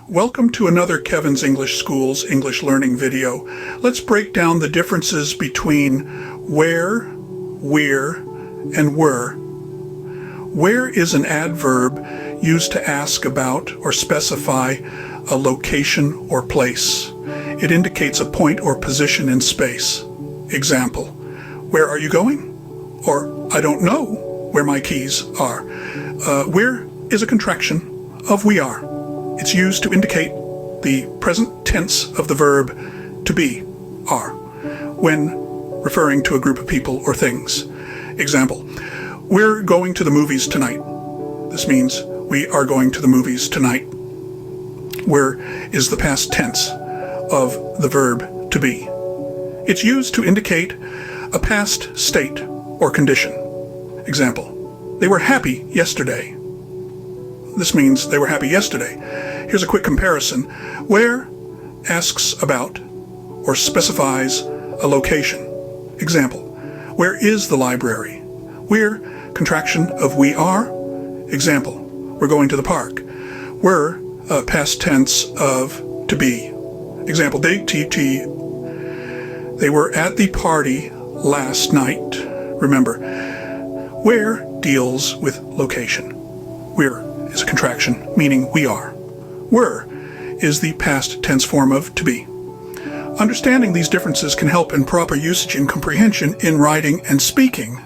Welcome to another Kevin's English School's English Learning video. Let's break down the differences between where, and were. Where is an adverb used to ask about or specify a location or place. It indicates a point or position in space. Example, where are you going? Or, I don't know where my keys are. Where is a contraction of we are. It's used to indicate the present tense of the verb to be, are, when referring to a group of people or things. Example, we're going to the movies tonight. This means we are going to the movies tonight. Where is the past tense of the verb to be. It's used to indicate a past state or condition. Example, they were happy yesterday. This means they were happy yesterday. Here's a quick comparison. Where asks about or specifies a location. Example, where is the library? We're, contraction of we are. Example, we're going to the park. We're, past tense of to be. Example, they were at the party last night. Remember, where deals with location. Where is a contraction, meaning we are. Were is the past tense form of to be. Understanding these differences can help in proper usage and comprehension in writing and speaking.